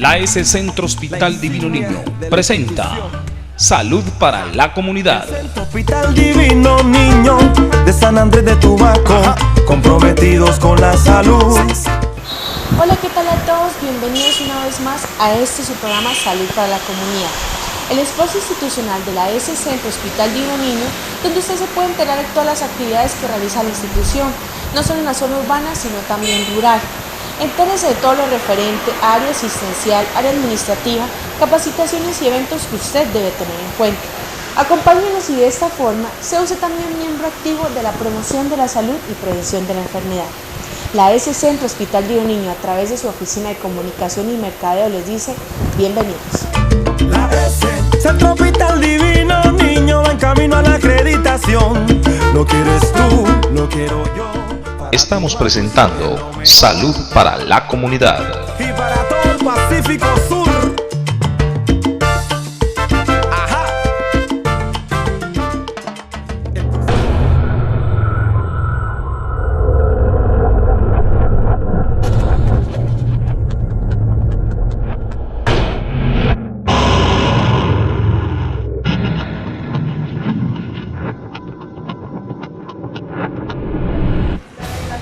La S Centro Hospital Divino Niño presenta Salud para la Comunidad. Centro Hospital Divino Niño de San Andrés de Tumaco, comprometidos con la salud. Hola, ¿qué tal a todos? Bienvenidos una vez más a su programa Salud para la Comunidad, el esfuerzo institucional de la S Centro Hospital Divino Niño, donde usted se puede enterar de todas las actividades que realiza la institución, no solo en la zona urbana, sino también rural. Entérese de todo lo referente a área asistencial, área administrativa, capacitaciones y eventos que usted debe tener en cuenta. Acompáñenos y de esta forma sea usted también miembro activo de la promoción de la salud y prevención de la enfermedad. La S Centro Hospital Divino Niño, a través de su oficina de comunicación y mercadeo, les dice bienvenidos. La S Centro Hospital Divino Niño va en camino a la acreditación. Lo quieres tú, lo quiero yo. Estamos presentando Salud para la Comunidad. Y para todo el Pacífico Sur. Ajá.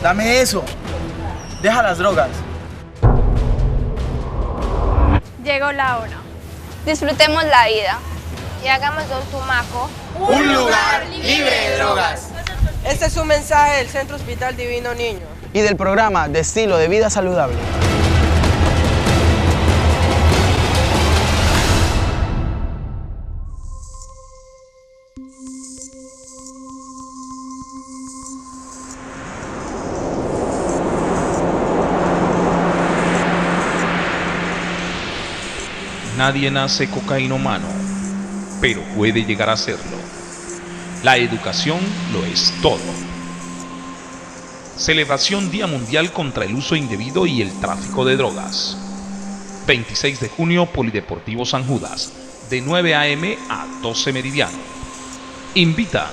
Dame eso. Deja las drogas. Llegó la hora. Disfrutemos la vida y hagamos de Tumaco un lugar libre de drogas. Este es un mensaje del Centro Hospital Divino Niño Y del programa de estilo de vida saludable. Nadie nace cocainómano, pero puede llegar a serlo. La educación lo es todo. Celebración Día Mundial contra el Uso Indebido y el Tráfico de Drogas. 26 de junio, Polideportivo San Judas, de 9 a.m. a 12 meridiano. Invita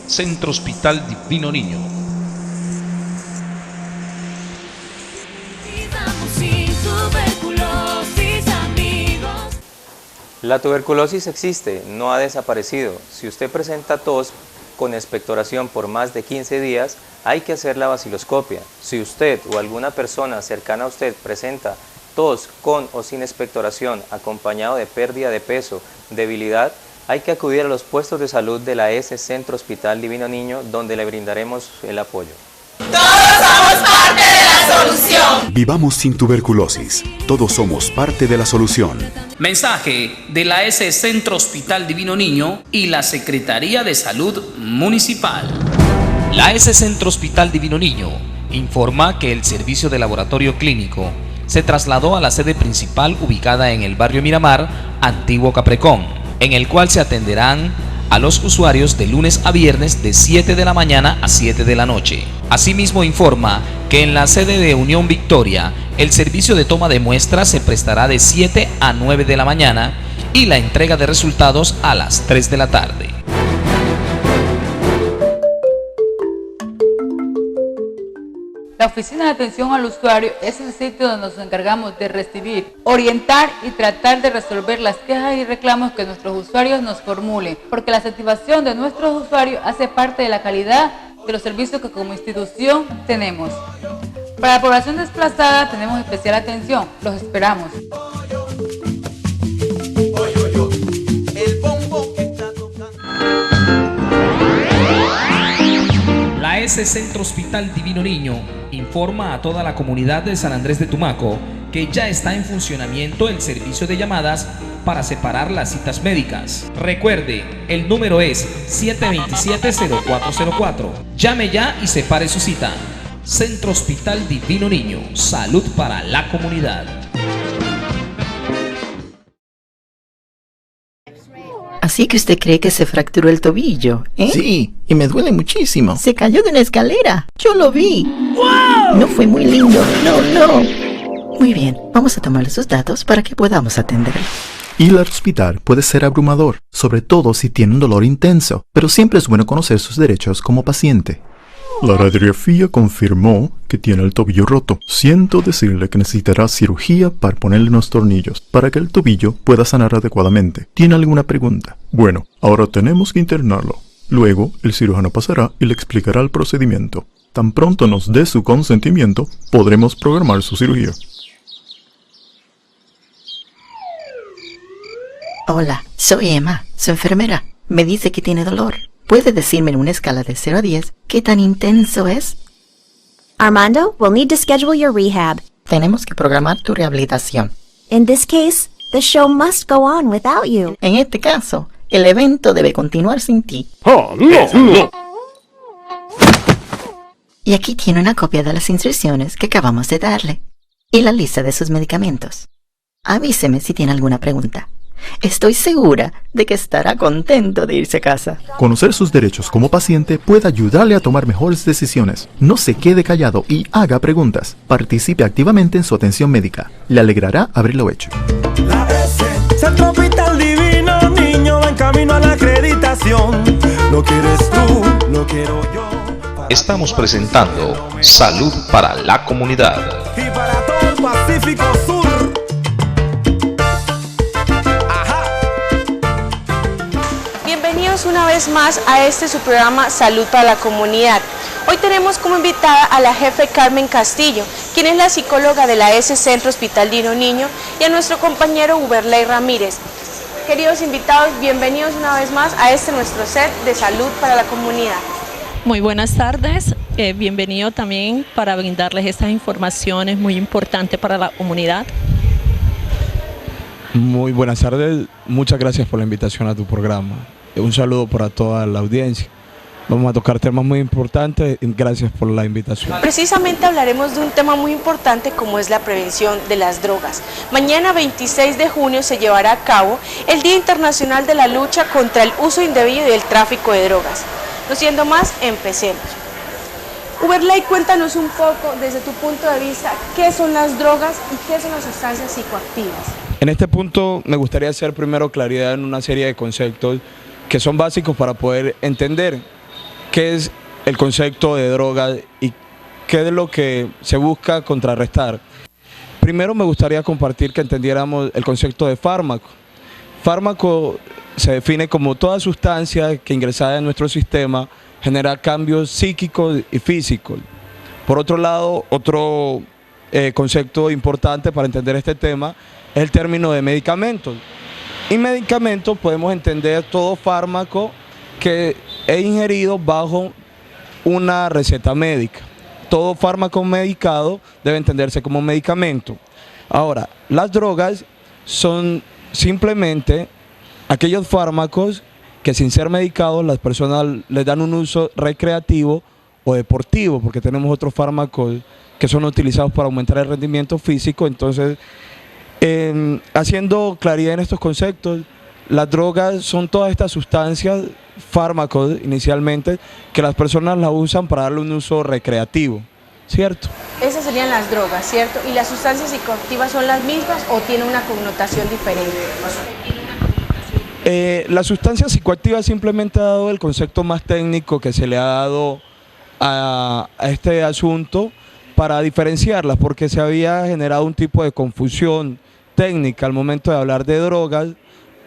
Centro Hospital Divino Niño. La tuberculosis existe, no ha desaparecido. Si usted presenta tos con expectoración por más de 15 días, hay que hacer la baciloscopia. Si usted o alguna persona cercana a usted presenta tos con o sin expectoración, acompañado de pérdida de peso, debilidad, hay que acudir a los puestos de salud de la S Centro Hospital Divino Niño, donde le brindaremos el apoyo. ¡Todos somos parte de la solución! Vivamos sin tuberculosis. Todos somos parte de la solución. Mensaje de la S Centro Hospital Divino Niño y la Secretaría de Salud Municipal. La S Centro Hospital Divino Niño informa que el servicio de laboratorio clínico se trasladó a la sede principal ubicada en el barrio Miramar, Antiguo Caprecón, en el cual se atenderán a los usuarios de lunes a viernes de 7 de la mañana a 7 de la noche. Asimismo informa que en la sede de Unión Victoria el servicio de toma de muestras se prestará de 7 a 9 de la mañana y la entrega de resultados a las 3 de la tarde. La Oficina de Atención al Usuario es el sitio donde nos encargamos de recibir, orientar y tratar de resolver las quejas y reclamos que nuestros usuarios nos formulen, porque la satisfacción de nuestros usuarios hace parte de la calidad de los servicios que como institución tenemos. Para la población desplazada tenemos especial atención, los esperamos. La S Centro Hospital Divino Niño informa a toda la comunidad de San Andrés de Tumaco que ya está en funcionamiento el servicio de llamadas para separar las citas médicas. Recuerde, el número es 727-0404. Llame ya y separe su cita. Centro Hospital Divino Niño, salud para la comunidad. Así que usted cree que se fracturó el tobillo, ¿eh? Sí, y me duele muchísimo. Se cayó de una escalera. Yo lo vi. ¡Wow! No fue muy lindo. No. Muy bien, vamos a tomarle sus datos para que podamos atenderlo. Ir al hospital puede ser abrumador, sobre todo si tiene un dolor intenso, pero siempre es bueno conocer sus derechos como paciente. La radiografía confirmó que tiene el tobillo roto. Siento decirle que necesitará cirugía para ponerle unos tornillos, para que el tobillo pueda sanar adecuadamente. ¿Tiene alguna pregunta? Bueno, ahora tenemos que internarlo. Luego, el cirujano pasará y le explicará el procedimiento. Tan pronto nos dé su consentimiento, podremos programar su cirugía. Hola, soy Emma, su enfermera. Me dice que tiene dolor. ¿Puede decirme en una escala de 0 a 10 qué tan intenso es? Armando, we'll need to schedule your rehab. Tenemos que programar tu rehabilitación. In this case, the show must go on without you. En este caso, el evento debe continuar sin ti. ¡Oh, no! Y aquí tiene una copia de las instrucciones que acabamos de darle. Y la lista de sus medicamentos. Avíseme si tiene alguna pregunta. Estoy segura de que estará contento de irse a casa. Conocer sus derechos como paciente puede ayudarle a tomar mejores decisiones. No se quede callado y haga preguntas. Participe activamente en su atención médica. Le alegrará haberlo hecho. La S, Centro Hospital Divino Niño, va en camino a la acreditación. No quieres tú, no quiero yo. Estamos presentando Salud para la Comunidad. Y para todo el Pacífico Sur. Bienvenidos una vez más a su programa Salud para la Comunidad. Hoy tenemos como invitada a la jefe Carmen Castillo, quien es la psicóloga de la S Centro Hospital Divino Niño, y a nuestro compañero Uberley Ramírez. Queridos invitados, bienvenidos una vez más a nuestro set de Salud para la Comunidad. Muy buenas tardes, bienvenido también para brindarles estas informaciones muy importantes para la comunidad. Muy buenas tardes, muchas gracias por la invitación a tu programa. Un saludo para toda la audiencia. Vamos a tocar temas muy importantes y gracias por la invitación. Precisamente hablaremos de un tema muy importante como es la prevención de las drogas. Mañana 26 de junio se llevará a cabo el Día Internacional de la Lucha contra el Uso Indebido y el Tráfico de Drogas. No siendo más, empecemos. Uberley, cuéntanos un poco desde tu punto de vista qué son las drogas y qué son las sustancias psicoactivas. En este punto me gustaría hacer primero claridad en una serie de conceptos que son básicos para poder entender qué es el concepto de droga y qué es lo que se busca contrarrestar. Primero me gustaría compartir que entendiéramos el concepto de fármaco. Fármaco se define como toda sustancia que ingresada en nuestro sistema genera cambios psíquicos y físicos. Por otro lado, otro concepto importante para entender este tema es el término de medicamentos. Y medicamento podemos entender todo fármaco que es ingerido bajo una receta médica. Todo fármaco medicado debe entenderse como medicamento. Ahora, las drogas son simplemente aquellos fármacos que sin ser medicados las personas les dan un uso recreativo o deportivo, porque tenemos otros fármacos que son utilizados para aumentar el rendimiento físico. Entonces, haciendo claridad en estos conceptos, las drogas son todas estas sustancias, fármacos inicialmente, que las personas las usan para darle un uso recreativo, ¿cierto? Esas serían las drogas, ¿cierto? ¿Y las sustancias psicoactivas son las mismas o tienen una connotación diferente? La sustancia psicoactiva simplemente ha dado el concepto más técnico que se le ha dado a este asunto para diferenciarlas, porque se había generado un tipo de confusión técnica al momento de hablar de drogas,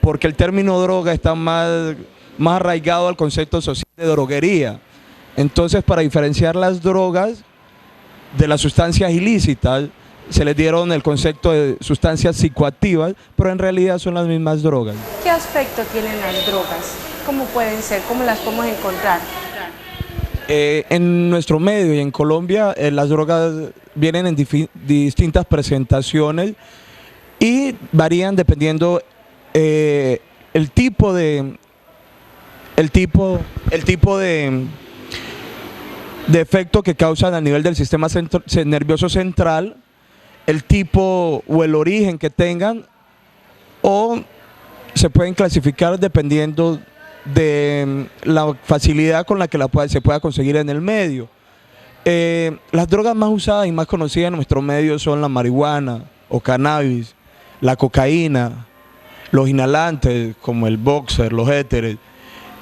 porque el término droga está más arraigado al concepto social de droguería. Entonces, para diferenciar las drogas de las sustancias ilícitas, se les dieron el concepto de sustancias psicoactivas, pero en realidad son las mismas drogas. ¿Qué aspecto tienen las drogas? ¿Cómo pueden ser? ¿Cómo las podemos encontrar? En nuestro medio y en Colombia las drogas vienen en distintas presentaciones y varían dependiendo el tipo de efecto que causan a nivel del sistema nervioso central, el tipo o el origen que tengan, o se pueden clasificar dependiendo de la facilidad con la que se pueda conseguir en el medio. Las drogas más usadas y más conocidas en nuestro medio son la marihuana o cannabis, la cocaína, los inhalantes como el boxer, los éteres,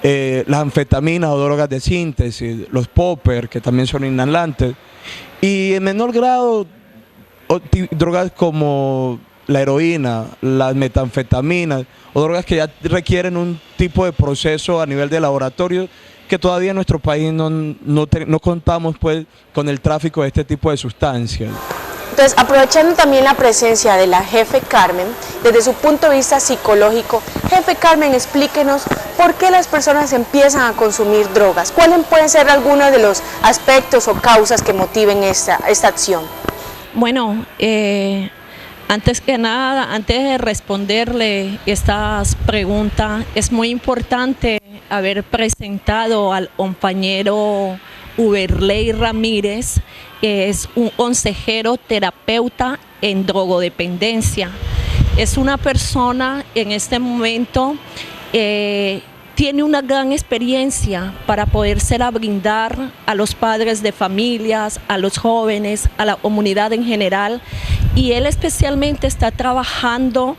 las anfetaminas o drogas de síntesis, los poppers, que también son inhalantes, y en menor grado drogas como la heroína, las metanfetaminas o drogas que ya requieren un tipo de proceso a nivel de laboratorio que todavía en nuestro país no contamos pues con el tráfico de este tipo de sustancias. Entonces, aprovechando también la presencia de la jefe Carmen, desde su punto de vista psicológico, jefe Carmen, explíquenos por qué las personas empiezan a consumir drogas. ¿Cuáles pueden ser algunos de los aspectos o causas que motiven esta acción? Bueno, antes que nada, antes de responderle estas preguntas, es muy importante haber presentado al compañero Uberley Ramírez, que es un consejero terapeuta en drogodependencia. Es una persona en este momento tiene una gran experiencia para podérsela brindar a los padres de familias, a los jóvenes, a la comunidad en general, y él especialmente está trabajando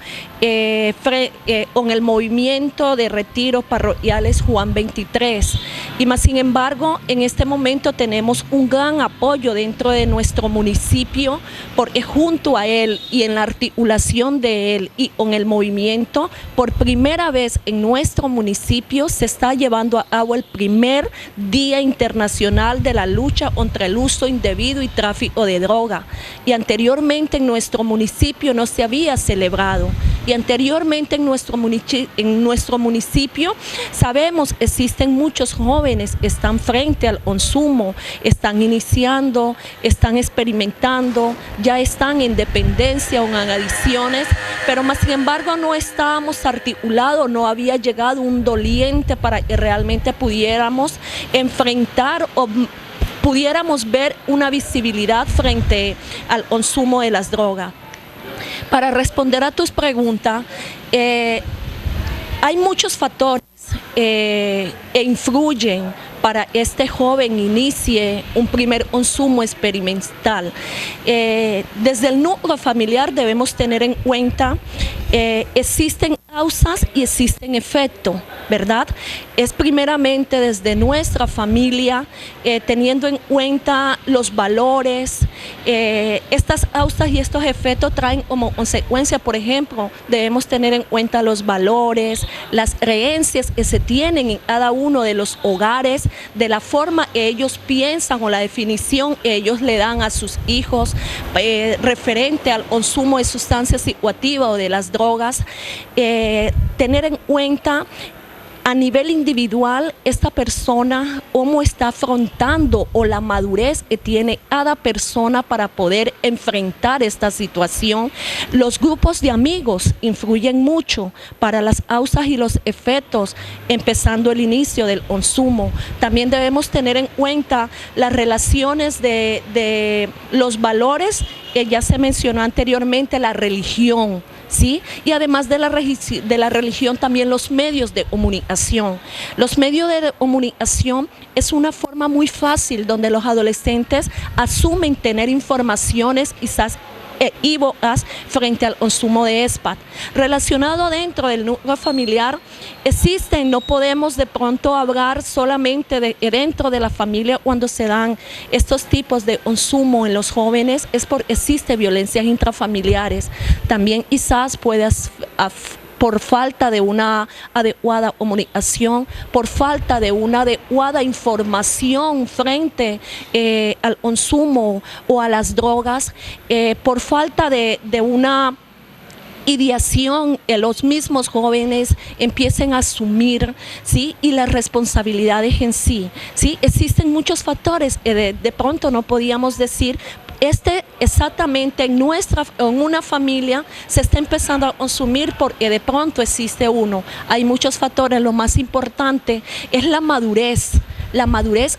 con el movimiento de retiros parroquiales Juan 23, y más sin embargo en este momento tenemos un gran apoyo dentro de nuestro municipio, porque junto a él y en la articulación de él y con el movimiento, por primera vez en nuestro municipio se está llevando a cabo el primer Día Internacional de la Lucha contra el Uso Indebido y Tráfico de Droga, y anteriormente en nuestro municipio no se había celebrado, y anteriormente en nuestro municipio sabemos que existen muchos jóvenes que están frente al consumo, están iniciando, están experimentando, ya están en dependencia o en adicciones, pero más sin embargo no estábamos articulados, no había llegado un doliente para que realmente pudiéramos enfrentar o pudiéramos ver una visibilidad frente al consumo de las drogas. Para responder a tus preguntas, hay muchos factores que influyen para este joven inicie un primer consumo experimental. Desde el núcleo familiar debemos tener en cuenta existen causas y existen efectos, ¿verdad? Es primeramente desde nuestra familia, teniendo en cuenta los valores, estas causas y estos efectos traen como consecuencia, por ejemplo, debemos tener en cuenta los valores, las creencias que se tienen en cada uno de los hogares, de la forma que ellos piensan o la definición que ellos le dan a sus hijos referente al consumo de sustancias psicoactivas o de las drogas, tener en cuenta a nivel individual esta persona cómo está afrontando o la madurez que tiene cada persona para poder enfrentar esta situación. Los grupos de amigos influyen mucho para las causas y los efectos, empezando el inicio del consumo. También debemos tener en cuenta las relaciones de los valores que ya se mencionó anteriormente, la religión, ¿sí? Y además de la religión, también los medios de comunicación. Los medios de comunicación es una forma muy fácil donde los adolescentes asumen tener informaciones quizás equívocas frente al consumo de ESPAD. Relacionado dentro del núcleo familiar, existen, no podemos de pronto hablar solamente de dentro de la familia cuando se dan estos tipos de consumo en los jóvenes, es porque existe violencias intrafamiliares. También quizás puedas por falta de una adecuada comunicación, por falta de una adecuada información frente al consumo o a las drogas, por falta de una ideación, los mismos jóvenes empiecen a asumir, ¿sí? Y las responsabilidades en sí, ¿sí? Existen muchos factores que de pronto no podíamos decir. Exactamente en una familia se está empezando a consumir porque de pronto existe uno. Hay muchos factores, lo más importante es la madurez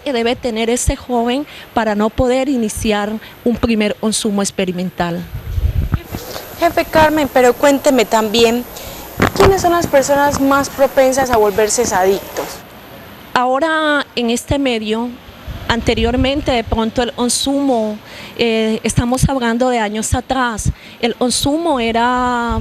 que debe tener ese joven para no poder iniciar un primer consumo experimental. Jefe Carmen, pero cuénteme también, ¿quiénes son las personas más propensas a volverse adictos? Ahora en este medio, anteriormente de pronto el consumo, estamos hablando de años atrás, el consumo era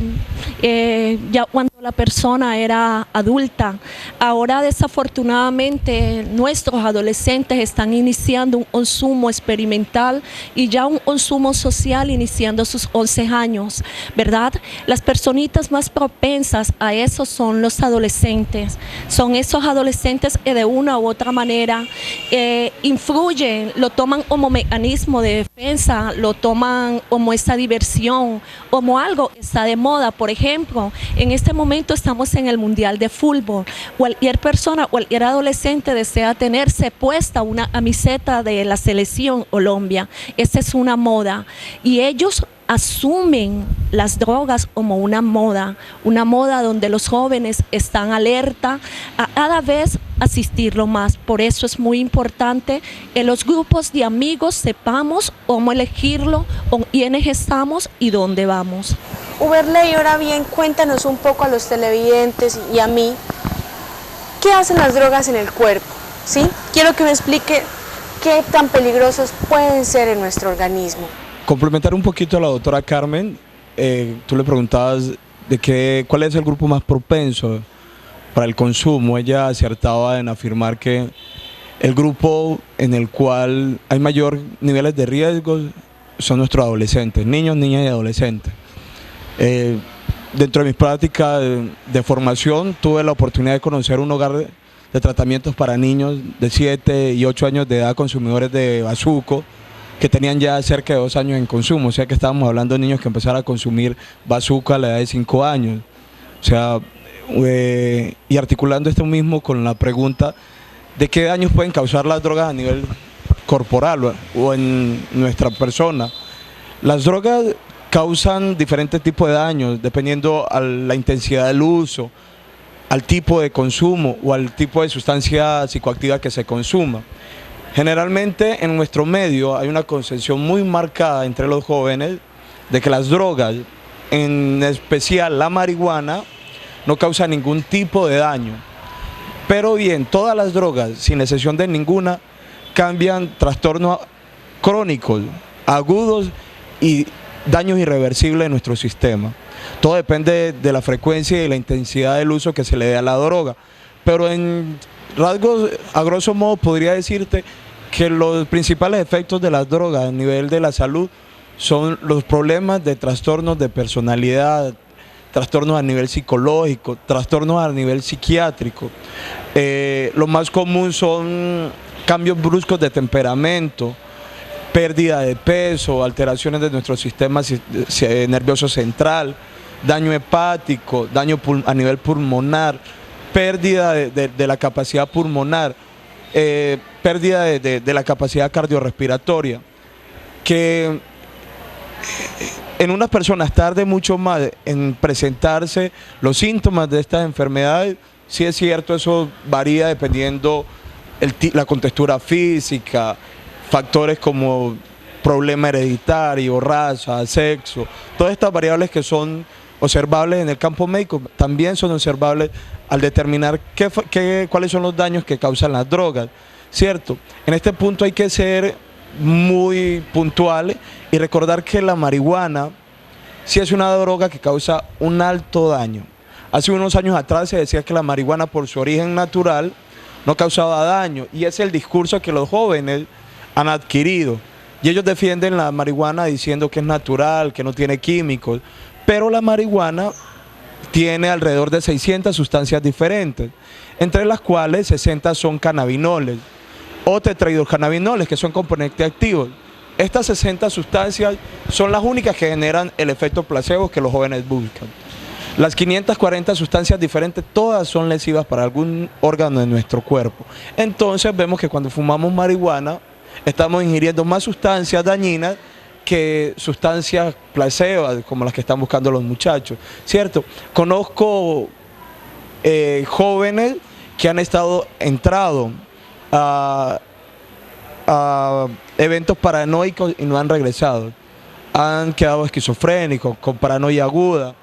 ya cuando la persona era adulta. Ahora desafortunadamente nuestros adolescentes están iniciando un consumo experimental y ya un consumo social iniciando sus 11 años, ¿verdad? Las personitas más propensas a eso son los adolescentes. Son esos adolescentes que de una u otra manera influyen, lo toman como mecanismo de defensa, lo toman como esa diversión, como algo que está de moda. Por ejemplo, en este momento estamos en el Mundial de Fútbol. Cualquier persona, cualquier adolescente desea tenerse puesta una camiseta de la selección Colombia. Esa es una moda. Y ellos asumen las drogas como una moda donde los jóvenes están alerta a cada vez asistirlo más. Por eso es muy importante que los grupos de amigos sepamos cómo elegirlo, con quiénes estamos y dónde vamos. Uberley, ahora bien, cuéntanos un poco a los televidentes y a mí, ¿qué hacen las drogas en el cuerpo? ¿Sí? Quiero que me explique qué tan peligrosos pueden ser en nuestro organismo. Complementar un poquito a la doctora Carmen, tú le preguntabas cuál es el grupo más propenso para el consumo. Ella acertaba en afirmar que el grupo en el cual hay mayor niveles de riesgo son nuestros adolescentes, niños, niñas y adolescentes. Dentro de mis prácticas de formación tuve la oportunidad de conocer un hogar de tratamientos para niños de 7 y 8 años de edad consumidores de bazuco, que tenían ya cerca de 2 años en consumo, o sea que estábamos hablando de niños que empezaron a consumir bazuco a la edad de 5 años. O sea, y articulando esto mismo con la pregunta de qué daños pueden causar las drogas a nivel corporal o en nuestra persona. Las drogas causan diferentes tipos de daños dependiendo a la intensidad del uso, al tipo de consumo o al tipo de sustancia psicoactiva que se consuma. Generalmente en nuestro medio hay una concepción muy marcada entre los jóvenes de que las drogas, en especial la marihuana, no causan ningún tipo de daño. Pero bien, todas las drogas, sin excepción de ninguna, cambian trastornos crónicos, agudos y daños irreversibles en nuestro sistema. Todo depende de la frecuencia y la intensidad del uso que se le dé a la droga. Pero en rasgos, a grosso modo, podría decirte que los principales efectos de las drogas a nivel de la salud son los problemas de trastornos de personalidad, trastornos a nivel psicológico, trastornos a nivel psiquiátrico. Lo más común son cambios bruscos de temperamento, pérdida de peso, alteraciones de nuestro sistema nervioso central, daño hepático, daño a nivel pulmonar, pérdida de la capacidad pulmonar, pérdida de la capacidad cardiorrespiratoria, que en unas personas tarde mucho más en presentarse los síntomas de estas enfermedades. Sí es cierto, eso varía dependiendo la contextura física, factores como problema hereditario, raza, sexo, todas estas variables que son observables en el campo médico también son observables al determinar cuáles son los daños que causan las drogas, ¿cierto? En este punto hay que ser muy puntuales y recordar que la marihuana sí es una droga que causa un alto daño. Hace unos años atrás se decía que la marihuana por su origen natural no causaba daño, y es el discurso que los jóvenes han adquirido, y ellos defienden la marihuana diciendo que es natural, que no tiene químicos, pero la marihuana tiene alrededor de 600 sustancias diferentes, entre las cuales 60 son cannabinoles o tetrahidrocannabinoles, que son componentes activos. Estas 60 sustancias son las únicas que generan el efecto placebo que los jóvenes buscan. Las 540 sustancias diferentes, todas son lesivas para algún órgano de nuestro cuerpo. Entonces vemos que cuando fumamos marihuana, estamos ingiriendo más sustancias dañinas que sustancias placebas, como las que están buscando los muchachos, ¿cierto? Conozco jóvenes que han entrado a eventos paranoicos y no han regresado. Han quedado esquizofrénicos, con paranoia aguda,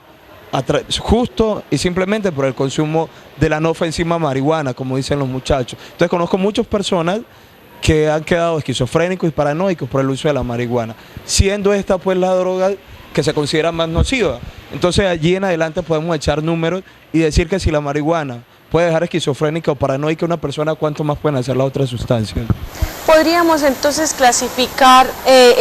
justo y simplemente por el consumo de la no ofensiva marihuana, como dicen los muchachos. Entonces conozco muchas personas que han quedado esquizofrénicos y paranoicos por el uso de la marihuana, siendo esta pues la droga que se considera más nociva. Entonces allí en adelante podemos echar números y decir que si la marihuana puede dejar esquizofrénica o paranoica a una persona, ¿cuánto más pueden hacer las otras sustancias? ¿Podríamos entonces clasificar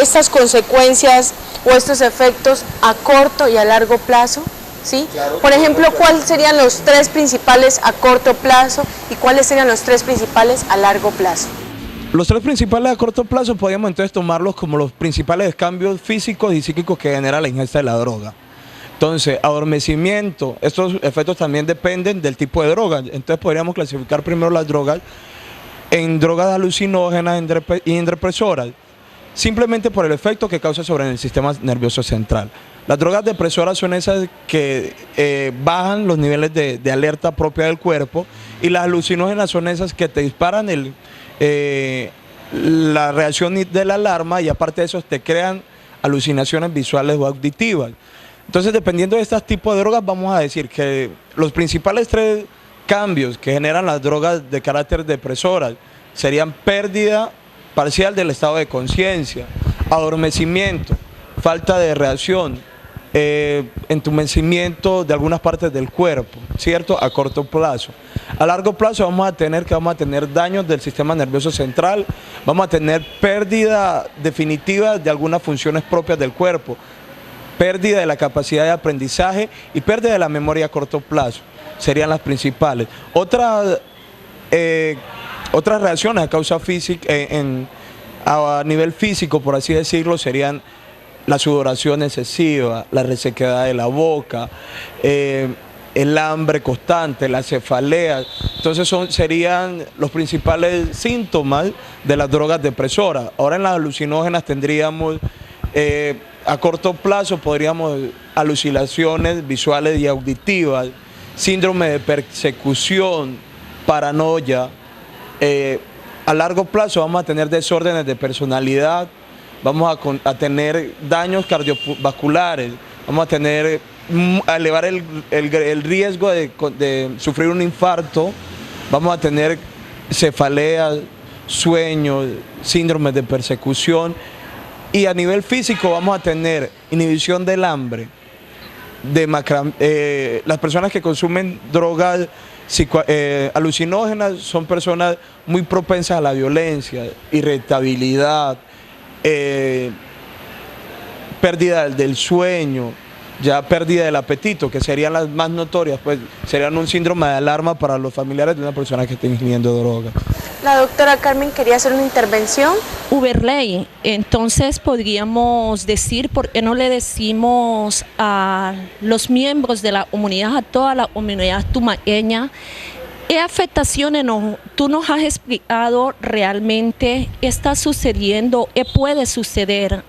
estas consecuencias o estos efectos a corto y a largo plazo? ¿Sí? Claro, por ejemplo, ¿cuáles serían los 3 principales a corto plazo y cuáles serían los 3 principales a largo plazo? Los 3 principales a corto plazo podríamos entonces tomarlos como los principales cambios físicos y psíquicos que genera la ingesta de la droga. Entonces, adormecimiento, estos efectos también dependen del tipo de droga. Entonces podríamos clasificar primero las drogas en drogas alucinógenas y en depresoras, simplemente por el efecto que causa sobre el sistema nervioso central. Las drogas depresoras son esas que bajan los niveles de alerta propia del cuerpo, y las alucinógenas son esas que te disparan la reacción de la alarma, y aparte de eso te crean alucinaciones visuales o auditivas. Entonces, dependiendo de estos tipos de drogas, vamos a decir que los principales 3 cambios que generan las drogas de carácter depresoras serían pérdida parcial del estado de conciencia, adormecimiento, falta de reacción, entumecimiento de algunas partes del cuerpo, ¿cierto? A corto plazo. A largo plazo vamos a tener daños del sistema nervioso central, vamos a tener pérdida definitiva de algunas funciones propias del cuerpo, pérdida de la capacidad de aprendizaje y pérdida de la memoria a corto plazo, serían las principales. Otras reacciones a causa física, a nivel físico, por así decirlo, serían la sudoración excesiva, la resequedad de la boca, el hambre constante, la cefalea. Entonces serían los principales síntomas de las drogas depresoras. Ahora en las alucinógenas tendríamos, a corto plazo podríamos alucinaciones visuales y auditivas, síndrome de persecución, paranoia. A largo plazo vamos a tener desórdenes de personalidad, vamos a tener daños cardiovasculares, vamos a elevar el riesgo de sufrir un infarto, vamos a tener cefaleas, sueños, síndromes de persecución, y a nivel físico vamos a tener inhibición del hambre. Las personas que consumen drogas alucinógenas son personas muy propensas a la violencia, irritabilidad, pérdida del sueño, ya pérdida del apetito, que serían las más notorias, pues serían un síndrome de alarma para los familiares de una persona que esté ingiriendo droga. La doctora Carmen quería hacer una intervención. Uberley, entonces podríamos decir, ¿por qué no le decimos a los miembros de la comunidad, a toda la comunidad tumaqueña, qué afectaciones tú nos has explicado realmente está sucediendo, qué puede suceder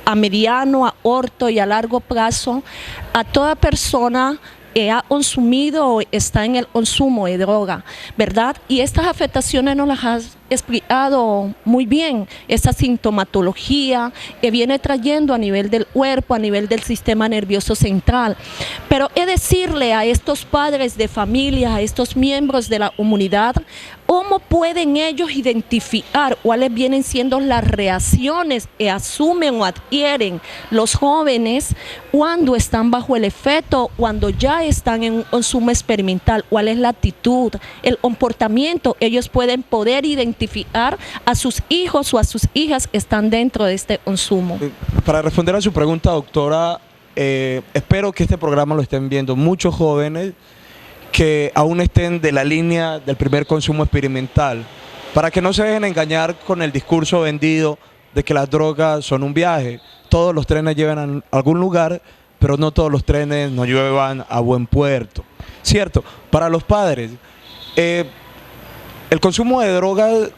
a mediano, a corto y a largo plazo a toda persona que ha consumido o está en el consumo de droga, ¿verdad? Y estas afectaciones nos las has explicado muy bien, esa sintomatología que viene trayendo a nivel del cuerpo, a nivel del sistema nervioso central. Pero he de decirle a estos padres de familia, a estos miembros de la comunidad, ¿cómo pueden ellos identificar cuáles vienen siendo las reacciones que asumen o adquieren los jóvenes cuando están bajo el efecto, cuando ya están en un consumo experimental? ¿Cuál es la actitud, el comportamiento? Ellos pueden poder identificar a sus hijos o a sus hijas que están dentro de este consumo. Para responder a su pregunta, doctora, espero que este programa lo estén viendo muchos jóvenes que aún estén de la línea del primer consumo experimental, para que no se dejen engañar con el discurso vendido de que las drogas son un viaje. Todos los trenes llevan a algún lugar, pero no todos los trenes nos llevan a buen puerto, ¿cierto? Para los padres, el consumo de drogas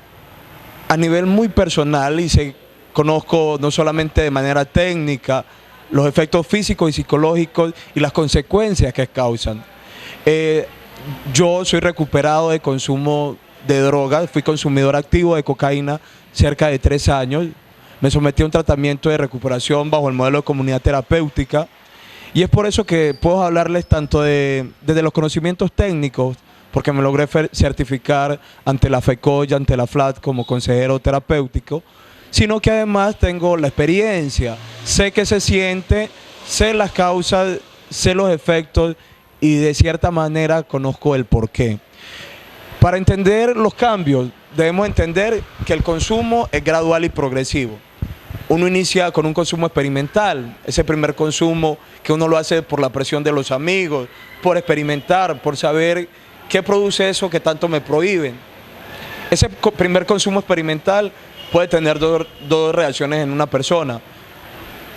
a nivel muy personal, y conozco no solamente de manera técnica los efectos físicos y psicológicos y las consecuencias que causan. Yo soy recuperado de consumo de drogas, fui consumidor activo de cocaína cerca de 3 años, me sometí a un tratamiento de recuperación bajo el modelo de comunidad terapéutica, y es por eso que puedo hablarles tanto desde los conocimientos técnicos, porque me logré certificar ante la FECOY, ante la FLAT como consejero terapéutico, sino que además tengo la experiencia, sé que se siente sé las causas, sé los efectos y de cierta manera conozco el porqué. Para entender los cambios, debemos entender que el consumo es gradual y progresivo. Uno inicia con un consumo experimental, ese primer consumo que uno lo hace por la presión de los amigos, por experimentar, por saber qué produce eso que tanto me prohíben. Ese primer consumo experimental puede tener dos reacciones en una persona.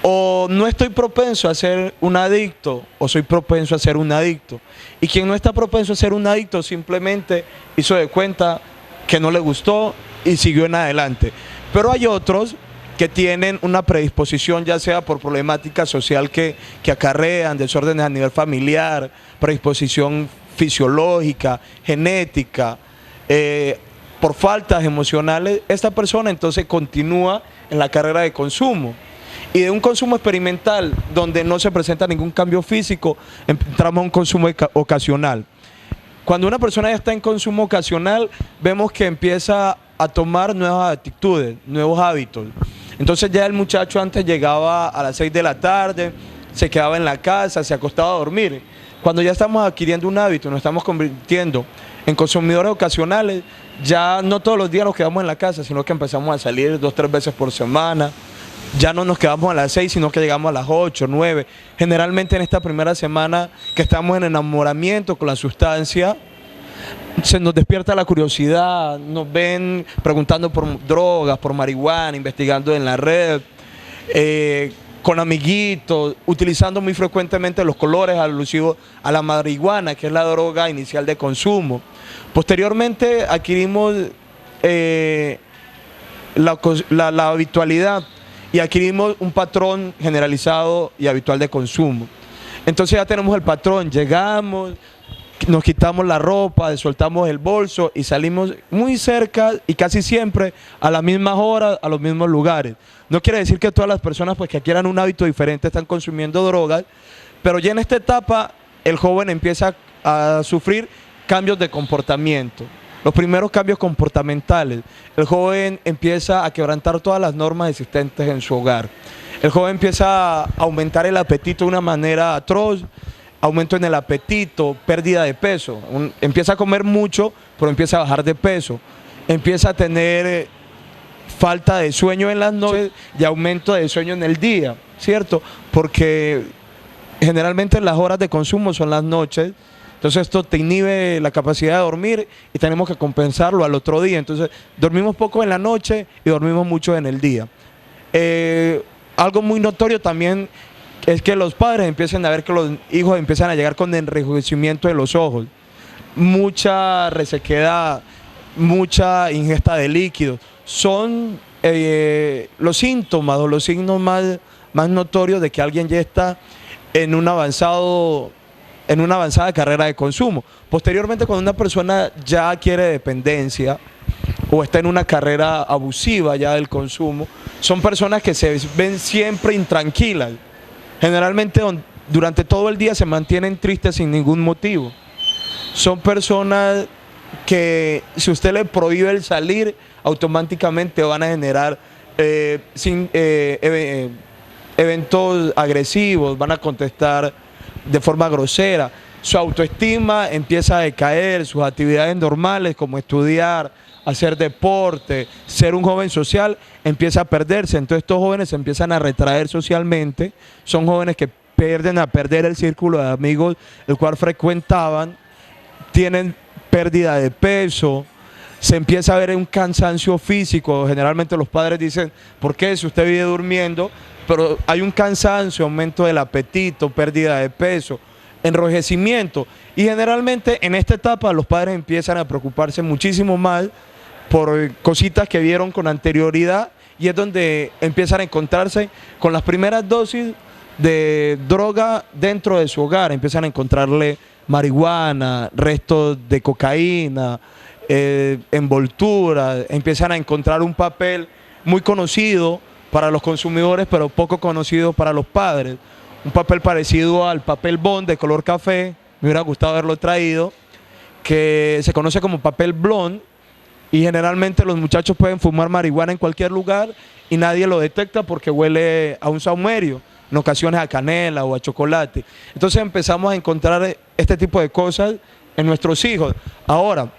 O no estoy propenso a ser un adicto, o soy propenso a ser un adicto. Y quien no está propenso a ser un adicto simplemente hizo de cuenta que no le gustó y siguió en adelante. Pero hay otros que tienen una predisposición, ya sea por problemática social que acarrean, desórdenes a nivel familiar, predisposición fisiológica, genética, por faltas emocionales. Esta persona entonces continúa en la carrera de consumo. Y de un consumo experimental donde no se presenta ningún cambio físico, entramos a un consumo ocasional. Cuando una persona ya está en consumo ocasional, vemos que empieza a tomar nuevas actitudes, nuevos hábitos. Entonces ya el muchacho antes llegaba a las 6 de la tarde, se quedaba en la casa, se acostaba a dormir. Cuando ya estamos adquiriendo un hábito, nos estamos convirtiendo en consumidores ocasionales, ya no todos los días nos quedamos en la casa, sino que empezamos a salir 2 o 3 veces por semana. Ya no nos quedamos a las 6, sino que llegamos a las 8, 9. Generalmente en esta primera semana que estamos en enamoramiento con la sustancia, se nos despierta la curiosidad, nos ven preguntando por drogas, por marihuana, investigando en la red, con amiguitos, utilizando muy frecuentemente los colores alusivos a la marihuana, que es la droga inicial de consumo. Posteriormente adquirimos la habitualidad y adquirimos un patrón generalizado y habitual de consumo. Entonces ya tenemos el patrón, llegamos, nos quitamos la ropa, soltamos el bolso y salimos muy cerca y casi siempre a las mismas horas, a los mismos lugares. No quiere decir que todas las personas pues, que adquieran un hábito diferente están consumiendo drogas, pero ya en esta etapa el joven empieza a sufrir cambios de comportamiento. Los primeros cambios comportamentales, el joven empieza a quebrantar todas las normas existentes en su hogar. El joven empieza a aumentar el apetito de una manera atroz, aumento en el apetito, pérdida de peso. Empieza a comer mucho, pero empieza a bajar de peso. Empieza a tener falta de sueño en las noches y aumento de sueño en el día, ¿cierto? Porque generalmente las horas de consumo son las noches. Entonces esto te inhibe la capacidad de dormir y tenemos que compensarlo al otro día. Entonces dormimos poco en la noche y dormimos mucho en el día. Algo muy notorio también es que los padres empiezan a ver que los hijos empiezan a llegar con enrojecimiento de los ojos, mucha resequedad, mucha ingesta de líquidos. Son los síntomas o los signos más notorios de que alguien ya está en una avanzada carrera de consumo. Posteriormente, cuando una persona ya adquiere dependencia o está en una carrera abusiva ya del consumo, son personas que se ven siempre intranquilas. Generalmente durante todo el día se mantienen tristes sin ningún motivo. Son personas que si usted le prohíbe el salir, automáticamente van a generar eventos agresivos, van a contestar de forma grosera. Su autoestima empieza a decaer, sus actividades normales como estudiar, hacer deporte, ser un joven social, empieza a perderse. Entonces estos jóvenes se empiezan a retraer socialmente, son jóvenes que pierden a perder el círculo de amigos el cual frecuentaban, tienen pérdida de peso, se empieza a ver un cansancio físico. Generalmente los padres dicen, ¿por qué? Si usted vive durmiendo, pero hay un cansancio, aumento del apetito, pérdida de peso, enrojecimiento. Y generalmente en esta etapa los padres empiezan a preocuparse muchísimo más por cositas que vieron con anterioridad y es donde empiezan a encontrarse con las primeras dosis de droga dentro de su hogar. Empiezan a encontrarle marihuana, restos de cocaína, envolturas, empiezan a encontrar un papel muy conocido para los consumidores pero poco conocido para los padres. Un papel parecido al papel bond de color café, me hubiera gustado haberlo traído, que se conoce como papel blond y generalmente los muchachos pueden fumar marihuana en cualquier lugar y nadie lo detecta porque huele a un saumerio. en ocasiones a canela o a chocolate. Entonces empezamos a encontrar este tipo de cosas en nuestros hijos. Ahora,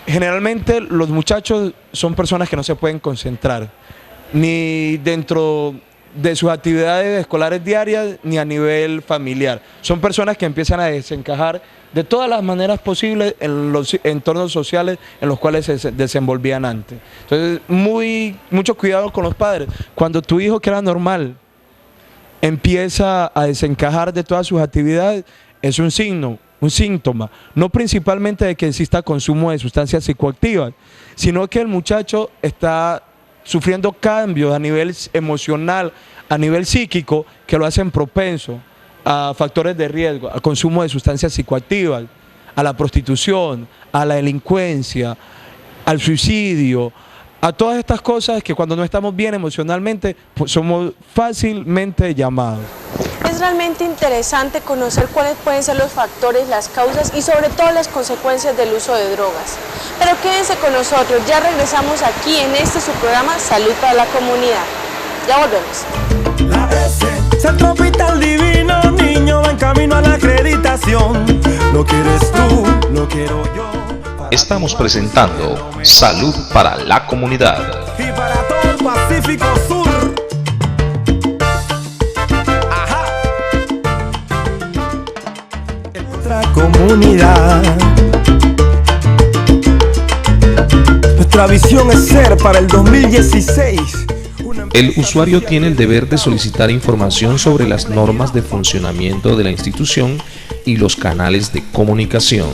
generalmente los muchachos son personas que no se pueden concentrar, ni dentro de sus actividades escolares diarias, ni a nivel familiar. Son personas que empiezan a desencajar de todas las maneras posibles en los entornos sociales en los cuales se desenvolvían antes. Entonces, mucho cuidado con los padres. Cuando tu hijo, que era normal, empieza a desencajar de todas sus actividades, es un signo, un síntoma, no principalmente de que exista consumo de sustancias psicoactivas, sino que el muchacho está sufriendo cambios a nivel emocional, a nivel psíquico, que lo hacen propenso a factores de riesgo, al consumo de sustancias psicoactivas, a la prostitución, a la delincuencia, al suicidio, a todas estas cosas que cuando no estamos bien emocionalmente, pues somos fácilmente llamados. Es realmente interesante conocer cuáles pueden ser los factores, las causas y sobre todo las consecuencias del uso de drogas. Pero quédense con nosotros, ya regresamos aquí en su programa Salud para la Comunidad. Ya volvemos. La S, Centro Hospital Divino Niño, va en camino a la acreditación. Lo quieres tú, lo quiero yo. Estamos presentando Salud para la Comunidad. Y para todo el Pacífico Sur. Ajá. Nuestra comunidad. Nuestra visión es ser para el 2016. El usuario tiene el deber de solicitar información sobre las normas de funcionamiento de la institución y los canales de comunicación.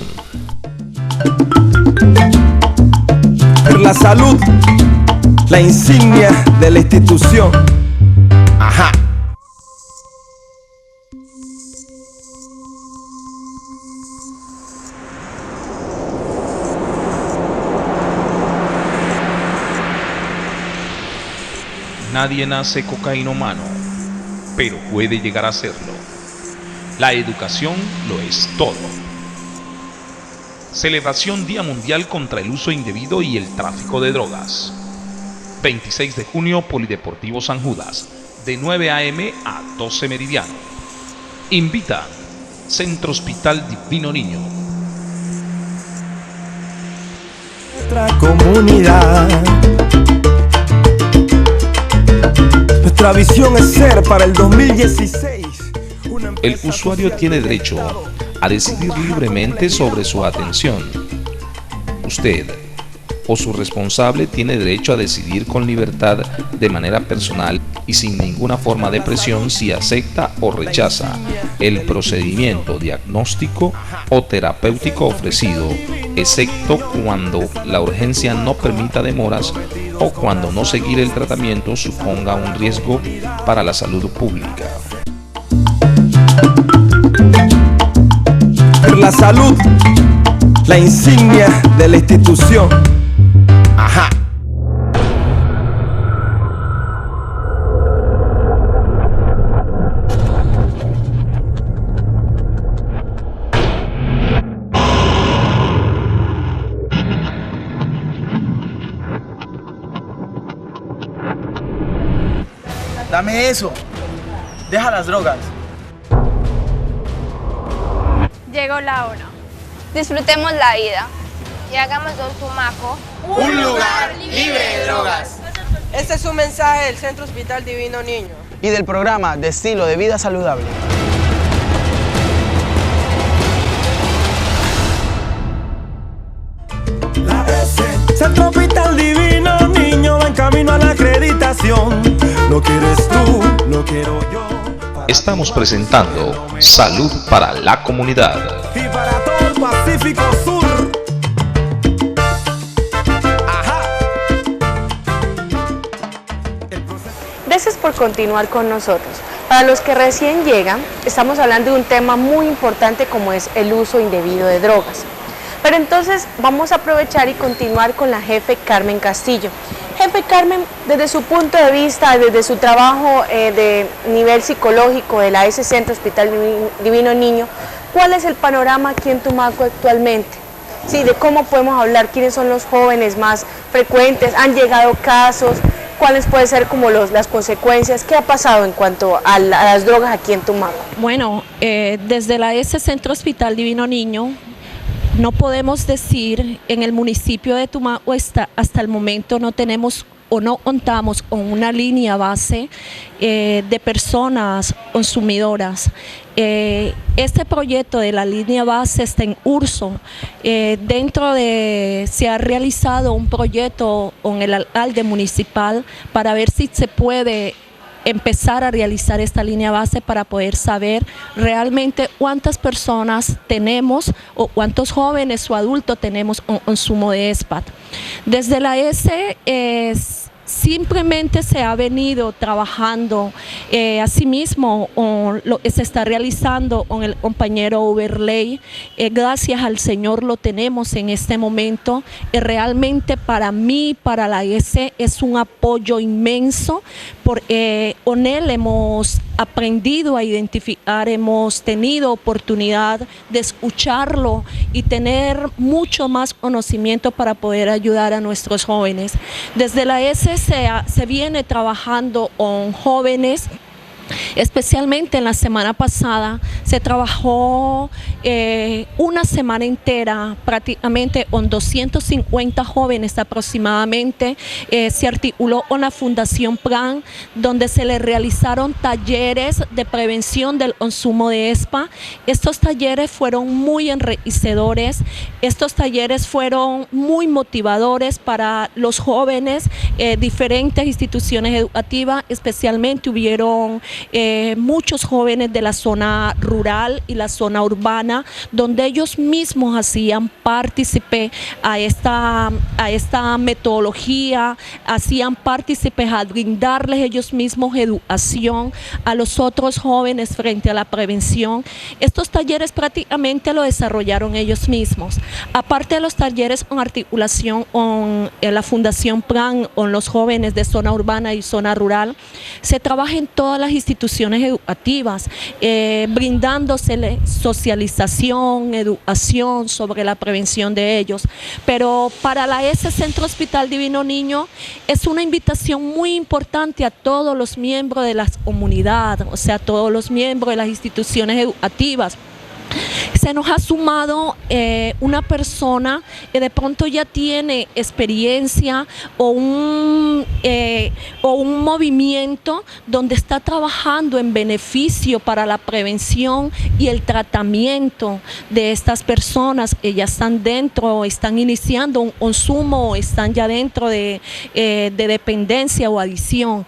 La salud, la insignia de la institución. Ajá. Nadie nace cocainómano, pero puede llegar a serlo. La educación lo es todo. Celebración Día Mundial contra el Uso Indebido y el Tráfico de Drogas. 26 de junio, Polideportivo San Judas, de 9 a.m. a 12 meridiano. Invita Centro Hospital Divino Niño. Nuestra comunidad. Nuestra visión es ser para el 2016. El usuario tiene derecho a decidir libremente sobre su atención. Usted o su responsable tiene derecho a decidir con libertad, de manera personal y sin ninguna forma de presión, si acepta o rechaza el procedimiento diagnóstico o terapéutico ofrecido, excepto cuando la urgencia no permita demoras o cuando no seguir el tratamiento suponga un riesgo para la salud pública. La salud, la insignia de la institución. Ajá. Dame eso. Deja las drogas. Llegó la hora. Disfrutemos la vida y hagamos de Tumaco un lugar libre de drogas. Este es un mensaje del Centro Hospital Divino Niño Y del programa de estilo de vida saludable. La S, Centro Hospital Divino Niño, va en camino a la acreditación. Lo quieres tú, lo quiero yo. Estamos presentando Salud para la Comunidad. Y para todo el Pacífico Sur. Ajá. Gracias por continuar con nosotros. Para los que recién llegan, estamos hablando de un tema muy importante como es el uso indebido de drogas. Pero entonces vamos a aprovechar y continuar con la jefe Carmen Castillo. Jefe Carmen, desde su punto de vista, desde su trabajo de nivel psicológico de la Centro Hospital Divino Niño, ¿cuál es el panorama aquí en Tumaco actualmente? Sí, de cómo podemos hablar, quiénes son los jóvenes más frecuentes, han llegado casos, cuáles pueden ser como las consecuencias. ¿Qué ha pasado en cuanto a las drogas aquí en Tumaco? Bueno, desde la S Centro Hospital Divino Niño, no podemos decir en el municipio de Tumaco hasta el momento no tenemos o no contamos con una línea base de personas consumidoras. Este proyecto de la línea base está en curso. Se ha realizado un proyecto con el alcalde municipal para ver si se puede empezar a realizar esta línea base para poder saber realmente cuántas personas tenemos o cuántos jóvenes o adultos tenemos con consumo de SPAT. Desde la S simplemente se ha venido trabajando, asimismo lo que se está realizando con el compañero Overlay, gracias al Señor lo tenemos en este momento, realmente para mí, para la S es un apoyo inmenso, porque con él hemos aprendido a identificar, hemos tenido oportunidad de escucharlo y tener mucho más conocimiento para poder ayudar a nuestros jóvenes. Desde la S se viene trabajando con jóvenes, especialmente en la semana pasada se trabajó una semana entera prácticamente con 250 jóvenes aproximadamente. Se articuló con la Fundación PRAN, donde se les realizaron talleres de prevención del consumo de ESPA. Estos talleres fueron muy enriquecedores, estos talleres fueron muy motivadores para los jóvenes, diferentes instituciones educativas, especialmente hubieron muchos jóvenes de la zona rural y la zona urbana, donde ellos mismos hacían partícipe a esta metodología, hacían partícipes a brindarles ellos mismos educación a los otros jóvenes frente a la prevención. Estos talleres prácticamente lo desarrollaron ellos mismos. Aparte de los talleres con articulación con la Fundación PRAN, con los jóvenes de zona urbana y zona rural, se trabaja en todas las instituciones educativas, brindándosele socialización, educación sobre la prevención de ellos. Pero para la S Centro Hospital Divino Niño es una invitación muy importante a todos los miembros de la comunidad, o sea, a todos los miembros de las instituciones educativas. Se nos ha sumado una persona que de pronto ya tiene experiencia o un movimiento donde está trabajando en beneficio para la prevención y el tratamiento de estas personas que ya están dentro, están iniciando un consumo o están ya dentro de dependencia o adicción.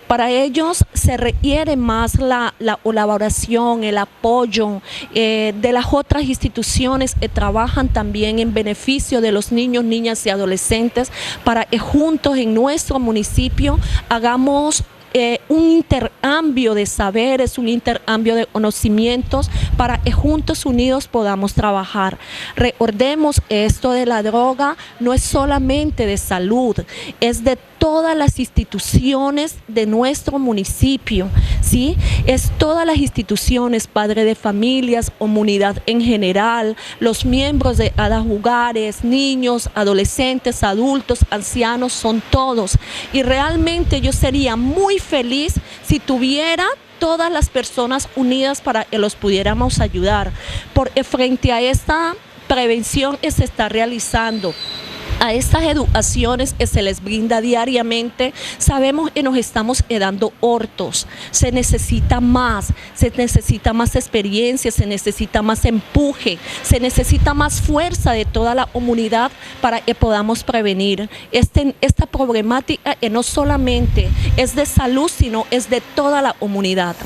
Para ellos se requiere más la colaboración, el apoyo de las otras instituciones que trabajan también en beneficio de los niños, niñas y adolescentes, para que juntos en nuestro municipio hagamos un intercambio de saberes, un intercambio de conocimientos para que juntos unidos podamos trabajar. Recordemos que esto de la droga no es solamente de salud, es de todas las instituciones de nuestro municipio, ¿sí? Es todas las instituciones, padres de familias, comunidad en general, los miembros de cada hogares, niños, adolescentes, adultos, ancianos, son todos. Y realmente yo sería muy feliz si tuviera todas las personas unidas para que los pudiéramos ayudar, porque frente a esta prevención que se está realizando, a estas educaciones que se les brinda diariamente, sabemos que nos estamos quedando cortos. Se necesita más experiencia, se necesita más empuje, se necesita más fuerza de toda la comunidad para que podamos prevenir esta problemática que no solamente es de salud, sino es de toda la comunidad.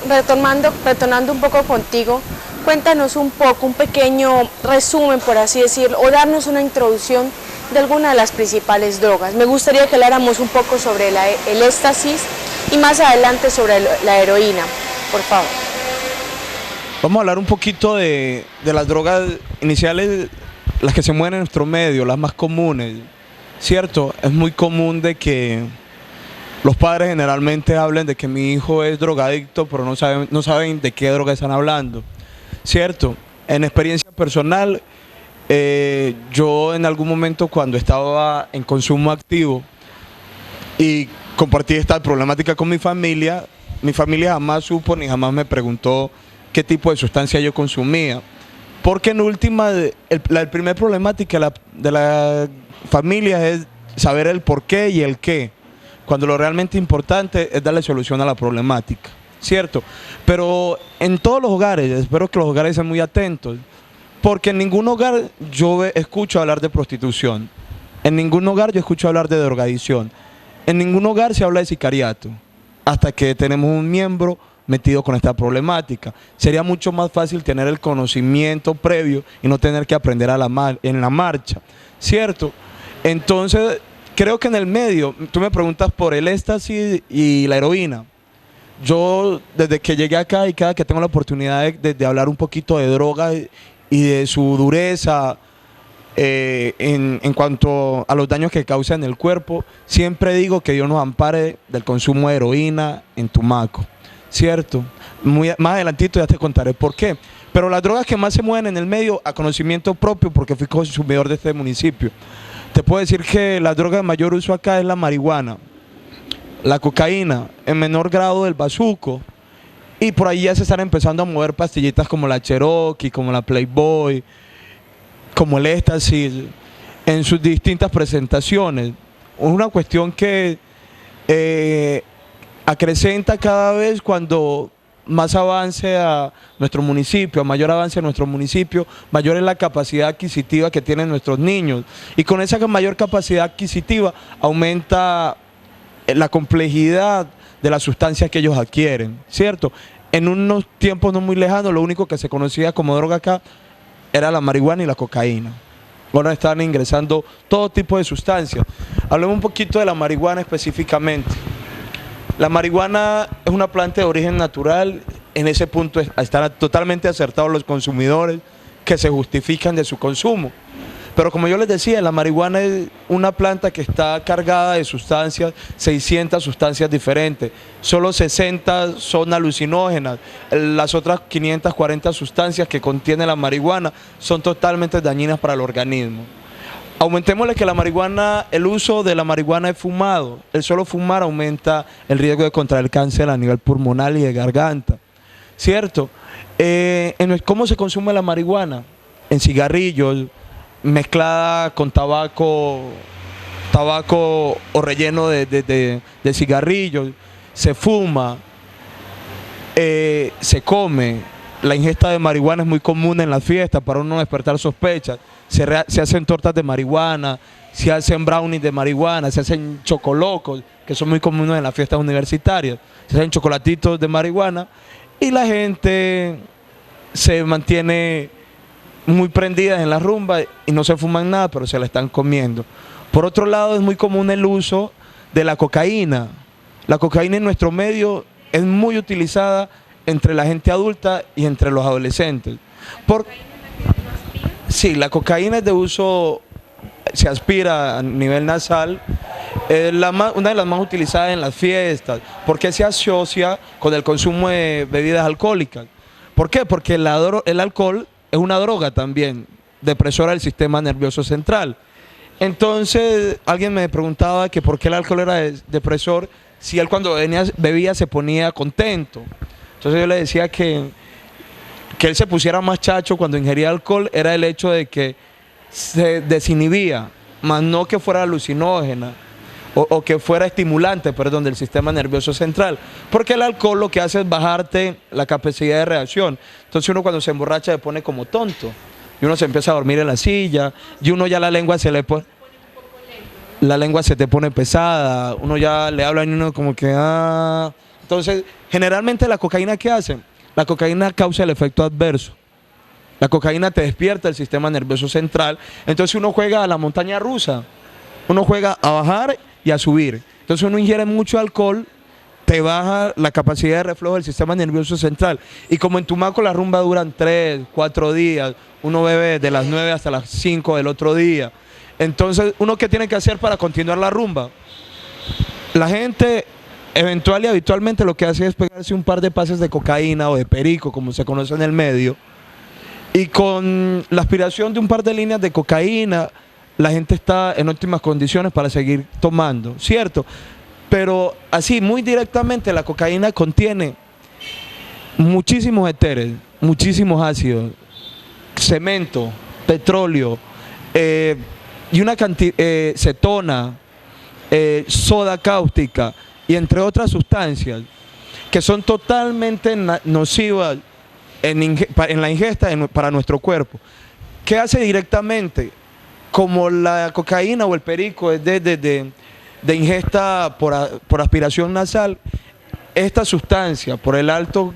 Retornando un poco contigo, cuéntanos un poco, un pequeño resumen, por así decirlo, o darnos una introducción de alguna de las principales drogas. Me gustaría que habláramos un poco sobre el éxtasis y más adelante sobre la heroína, por favor. Vamos a hablar un poquito de las drogas iniciales, las que se mueven en nuestro medio, las más comunes, ¿cierto? Es muy común de que los padres generalmente hablen de que mi hijo es drogadicto, pero no saben de qué droga están hablando, ¿cierto? En experiencia personal, yo en algún momento cuando estaba en consumo activo y compartí esta problemática con mi familia jamás supo ni jamás me preguntó qué tipo de sustancia yo consumía. Porque en última, el primer problemática de la familia es saber el por qué y el qué, cuando lo realmente importante es darle solución a la problemática, ¿cierto? Pero en todos los hogares, espero que los hogares sean muy atentos, porque en ningún hogar yo escucho hablar de prostitución, en ningún hogar yo escucho hablar de drogadicción, en ningún hogar se habla de sicariato, hasta que tenemos un miembro metido con esta problemática. Sería mucho más fácil tener el conocimiento previo y no tener que aprender en la marcha, ¿cierto? Entonces, creo que en el medio, tú me preguntas por el éxtasis y la heroína. Yo, desde que llegué acá y cada que tengo la oportunidad de hablar un poquito de droga y de su dureza en cuanto a los daños que causa en el cuerpo, siempre digo que Dios nos ampare del consumo de heroína en Tumaco, ¿cierto? Más adelantito ya te contaré por qué. Pero las drogas que más se mueven en el medio, a conocimiento propio, porque fui consumidor de este municipio, te puedo decir que la droga de mayor uso acá es la marihuana, la cocaína, en menor grado el bazuco, y por ahí ya se están empezando a mover pastillitas como la Cherokee, como la Playboy, como el éxtasis, en sus distintas presentaciones. Es una cuestión que acrecenta cada vez cuando más avance a nuestro municipio, a mayor avance a nuestro municipio, mayor es la capacidad adquisitiva que tienen nuestros niños. Y con esa mayor capacidad adquisitiva aumenta la complejidad de las sustancias que ellos adquieren, ¿cierto? En unos tiempos no muy lejanos, lo único que se conocía como droga acá era la marihuana y la cocaína. Ahora están ingresando todo tipo de sustancias. Hablemos un poquito de la marihuana específicamente. La marihuana es una planta de origen natural, en ese punto están totalmente acertados los consumidores que se justifican de su consumo. Pero como yo les decía, la marihuana es una planta que está cargada de sustancias, 600 sustancias diferentes, solo 60 son alucinógenas, las otras 540 sustancias que contiene la marihuana son totalmente dañinas para el organismo. Aumentémosle que la marihuana, el uso de la marihuana es fumado. El solo fumar aumenta el riesgo de contraer cáncer a nivel pulmonar y de garganta, ¿cierto? ¿Cómo se consume la marihuana? En cigarrillos, mezclada con tabaco o relleno de cigarrillos, se fuma, se come. La ingesta de marihuana es muy común en las fiestas para uno despertar sospechas. Se hacen tortas de marihuana, se hacen brownies de marihuana, se hacen chocolocos, que son muy comunes en las fiestas universitarias. Se hacen chocolatitos de marihuana y la gente se mantiene muy prendida en la rumba y no se fuman nada, pero se la están comiendo. Por otro lado, es muy común el uso de la cocaína. La cocaína en nuestro medio es muy utilizada entre la gente adulta y entre los adolescentes. Sí, la cocaína es de uso, se aspira a nivel nasal, es una de las más utilizadas en las fiestas, porque se asocia con el consumo de bebidas alcohólicas. ¿Por qué? Porque el alcohol es una droga también, depresora del sistema nervioso central. Entonces, alguien me preguntaba que por qué el alcohol era depresor, si él cuando bebía se ponía contento. Entonces yo le decía que él se pusiera más chacho cuando ingería alcohol era el hecho de que se desinhibía, más no que fuera alucinógena o que fuera estimulante, perdón, del sistema nervioso central. Porque el alcohol lo que hace es bajarte la capacidad de reacción. Entonces uno cuando se emborracha se pone como tonto y uno se empieza a dormir en la silla y uno ya la lengua se le pone... La lengua se te pone pesada, uno ya le habla y uno como que... Entonces, generalmente la cocaína, ¿qué hace? La cocaína causa el efecto adverso. La cocaína te despierta el sistema nervioso central. Entonces uno juega a la montaña rusa. Uno juega a bajar y a subir. Entonces uno ingiere mucho alcohol, te baja la capacidad de reflejo del sistema nervioso central. Y como en Tumaco las rumbas duran 3, 4 días, uno bebe de las 9 hasta las 5 del otro día. Entonces, ¿uno qué tiene que hacer para continuar la rumba? La gente eventual y habitualmente lo que hace es pegarse un par de pases de cocaína o de perico, como se conoce en el medio, y con la aspiración de un par de líneas de cocaína, la gente está en óptimas condiciones para seguir tomando, ¿cierto? Pero así, muy directamente, la cocaína contiene muchísimos éteres, muchísimos ácidos, cemento, petróleo, y una cantidad, cetona, soda cáustica, y entre otras sustancias que son totalmente nocivas en la ingesta para nuestro cuerpo. ¿Qué hace directamente? Como la cocaína o el perico es de ingesta por aspiración nasal, esta sustancia, por el alto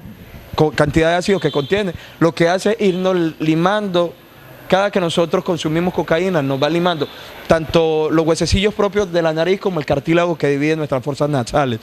cantidad de ácidos que contiene, lo que hace es irnos limando. Cada que nosotros consumimos cocaína nos va limando tanto los huesecillos propios de la nariz como el cartílago que divide nuestras fosas nasales.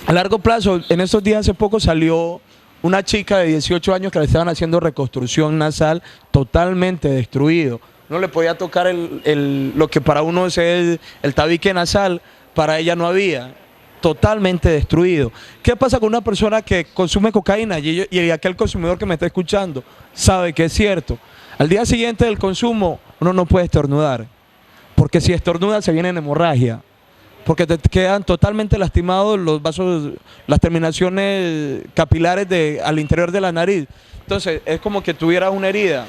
A largo plazo, en estos días hace poco salió una chica de 18 años que le estaban haciendo reconstrucción nasal, totalmente destruido. No le podía tocar lo que para uno es el tabique nasal, para ella no había. Totalmente destruido. ¿Qué pasa con una persona que consume cocaína? Y aquel consumidor que me está escuchando sabe que es cierto. Al día siguiente del consumo uno no puede estornudar, porque si estornuda se viene en hemorragia, porque te quedan totalmente lastimados los vasos, las terminaciones capilares al interior de la nariz. Entonces es como que tuvieras una herida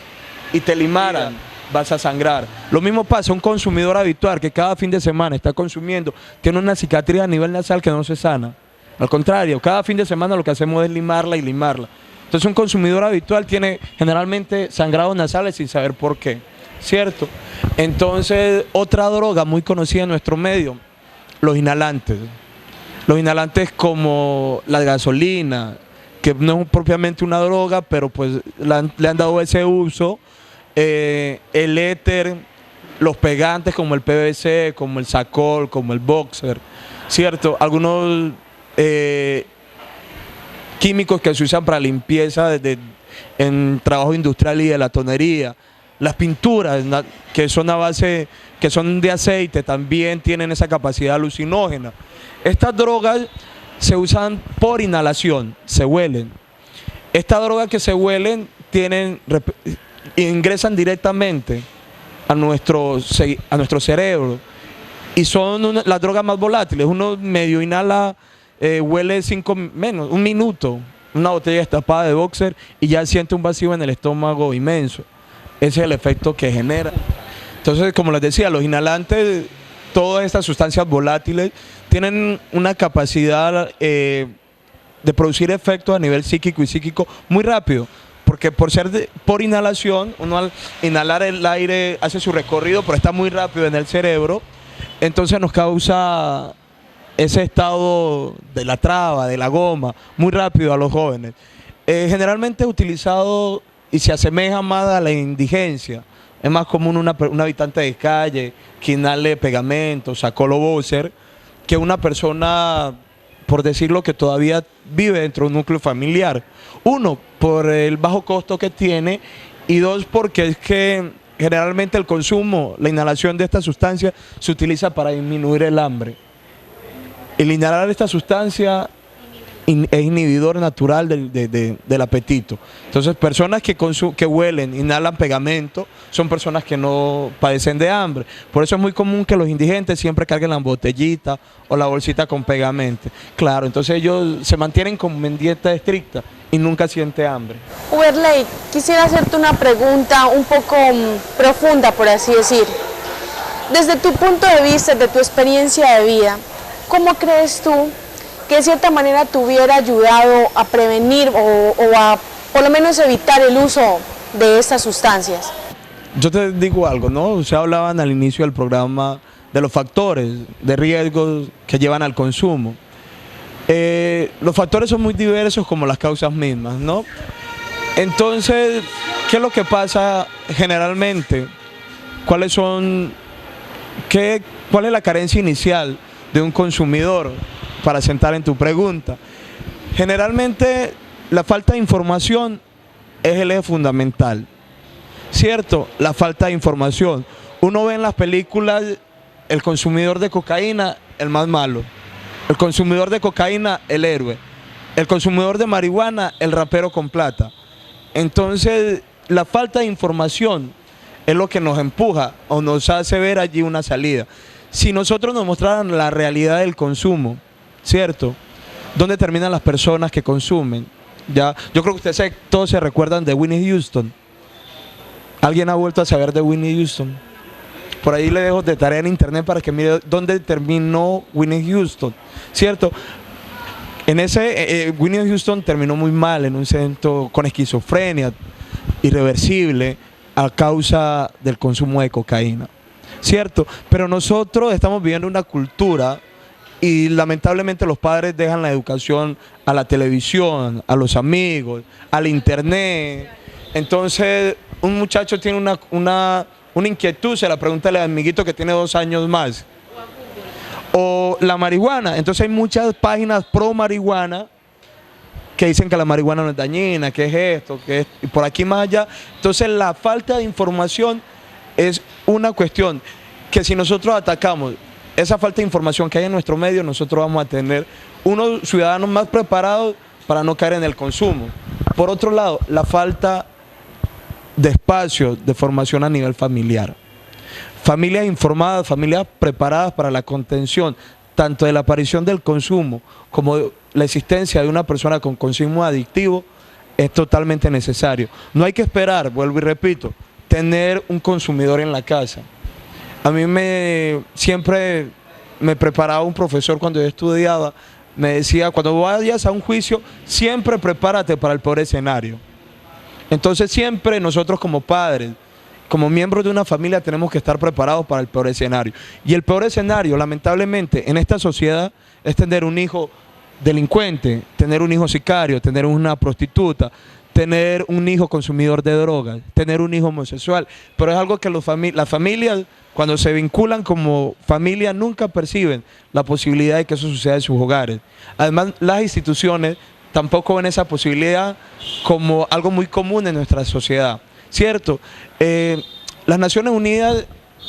y te limaran, vas a sangrar. Lo mismo pasa a un consumidor habitual que cada fin de semana está consumiendo, tiene una cicatriz a nivel nasal que no se sana. Al contrario, cada fin de semana lo que hacemos es limarla y limarla. Entonces un consumidor habitual tiene generalmente sangrados nasales sin saber por qué, ¿cierto? Entonces otra droga muy conocida en nuestro medio, los inhalantes. Los inhalantes como la gasolina, que no es propiamente una droga, pero pues le han dado ese uso. El éter, los pegantes como el PVC, como el Sacol, como el Boxer, ¿cierto? Algunos químicos que se usan para limpieza en trabajo industrial y de la tonería. Las pinturas que son a base, que son de aceite, también tienen esa capacidad alucinógena. Estas drogas se usan por inhalación, se huelen. Estas drogas que se huelen ingresan directamente a nuestro cerebro y son las drogas más volátiles. Uno medio inhala, huele un minuto, una botella destapada de Boxer y ya siente un vacío en el estómago inmenso. Ese es el efecto que genera. Entonces, como les decía, los inhalantes, todas estas sustancias volátiles tienen una capacidad de producir efectos a nivel psíquico y psíquico muy rápido. Porque por inhalación, uno al inhalar el aire hace su recorrido, pero está muy rápido en el cerebro, entonces nos causa ese estado de la traba, de la goma, muy rápido a los jóvenes. Generalmente es utilizado y se asemeja más a la indigencia. Es más común un habitante de calle que inhale pegamento, Sacol o Boxer, que una persona, por decirlo, que todavía vive dentro de un núcleo familiar. Uno, por el bajo costo que tiene, y dos, porque es que generalmente el consumo, la inhalación de esta sustancia se utiliza para disminuir el hambre. El inhalar esta sustancia es inhibidor natural del apetito. Entonces, personas que huelen, inhalan pegamento, son personas que no padecen de hambre. Por eso es muy común que los indigentes siempre carguen la botellita o la bolsita con pegamento. Claro, entonces ellos se mantienen con dieta estricta y nunca sienten hambre. Uberley, quisiera hacerte una pregunta un poco profunda, por así decir. Desde tu punto de vista, de tu experiencia de vida, ¿cómo crees tú que de cierta manera te hubiera ayudado a prevenir o a por lo menos evitar el uso de estas sustancias? Yo te digo algo, ¿no? Ustedes hablaban al inicio del programa de los factores de riesgos que llevan al consumo. Los factores son muy diversos como las causas mismas, ¿no? Entonces, ¿qué es lo que pasa generalmente? ¿Cuál es la carencia inicial de un consumidor? Para sentar en tu pregunta. Generalmente la falta de información es el eje fundamental, ¿cierto? La falta de información. Uno ve en las películas el consumidor de cocaína, el más malo. El consumidor de cocaína, el héroe. El consumidor de marihuana, el rapero con plata. Entonces, la falta de información es lo que nos empuja o nos hace ver allí una salida. si nosotros nos mostraran la realidad del consumo, ¿cierto? ¿Dónde terminan las personas que consumen? Ya, yo creo que ustedes todos se recuerdan de Whitney Houston. ¿Alguien ha vuelto a saber de Whitney Houston? Por ahí le dejo de tarea en internet para que mire dónde terminó Whitney Houston, ¿cierto? En ese, Whitney Houston terminó muy mal en un centro con esquizofrenia irreversible a causa del consumo de cocaína, ¿cierto? Pero nosotros estamos viviendo una cultura y lamentablemente los padres dejan la educación a la televisión, a los amigos, al internet. Entonces un muchacho tiene una inquietud, se la pregunta al amiguito que tiene 2 años más. O la marihuana. Entonces hay muchas páginas pro marihuana que dicen que la marihuana no es dañina, que es esto, que es y por aquí más allá. Entonces la falta de información es una cuestión que si nosotros atacamos esa falta de información que hay en nuestro medio, nosotros vamos a tener unos ciudadanos más preparados para no caer en el consumo. Por otro lado, la falta de espacio de formación a nivel familiar. Familias informadas, familias preparadas para la contención, tanto de la aparición del consumo como de la existencia de una persona con consumo adictivo, es totalmente necesario. No hay que esperar, vuelvo y repito, tener un consumidor en la casa. A mí siempre me preparaba un profesor cuando yo estudiaba, me decía, cuando vayas a un juicio, siempre prepárate para el peor escenario. Entonces siempre nosotros como padres, como miembros de una familia, tenemos que estar preparados para el peor escenario. Y el peor escenario, lamentablemente, en esta sociedad es tener un hijo delincuente, tener un hijo sicario, tener una prostituta, tener un hijo consumidor de drogas, tener un hijo homosexual. Pero es algo que las familias, cuando se vinculan como familia, nunca perciben la posibilidad de que eso suceda en sus hogares. Además, las instituciones tampoco ven esa posibilidad como algo muy común en nuestra sociedad, ¿cierto? Las Naciones Unidas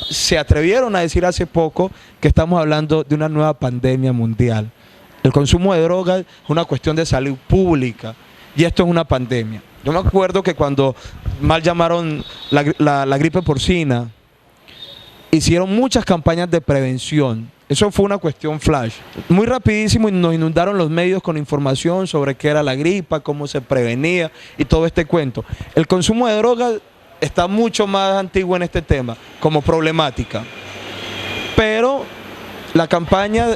se atrevieron a decir hace poco que estamos hablando de una nueva pandemia mundial. El consumo de drogas es una cuestión de salud pública y esto es una pandemia. Yo me acuerdo que cuando mal llamaron la gripe porcina, hicieron muchas campañas de prevención. Eso fue una cuestión flash. Muy rapidísimo nos inundaron los medios con información sobre qué era la gripa, cómo se prevenía y todo este cuento. El consumo de drogas está mucho más antiguo en este tema, como problemática. Pero la campaña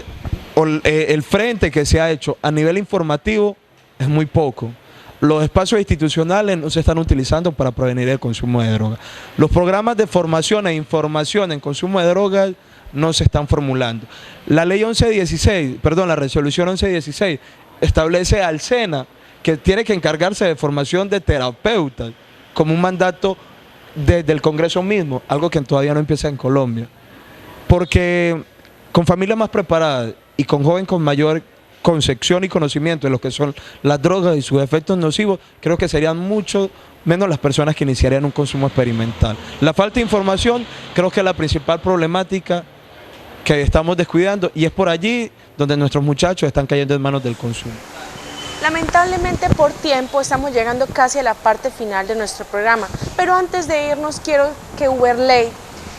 o el frente que se ha hecho a nivel informativo es muy poco. Los espacios institucionales no se están utilizando para prevenir el consumo de drogas. Los programas de formación e información en consumo de drogas no se están formulando. La resolución 1116 establece al SENA que tiene que encargarse de formación de terapeutas como un mandato desde el Congreso mismo, algo que todavía no empieza en Colombia. Porque con familias más preparadas y con jóvenes con mayor concepción y conocimiento de lo que son las drogas y sus efectos nocivos, creo que serían mucho menos las personas que iniciarían un consumo experimental. La falta de información creo que es la principal problemática que estamos descuidando y es por allí donde nuestros muchachos están cayendo en manos del consumo. Lamentablemente por tiempo estamos llegando casi a la parte final de nuestro programa, pero antes de irnos quiero que Uberley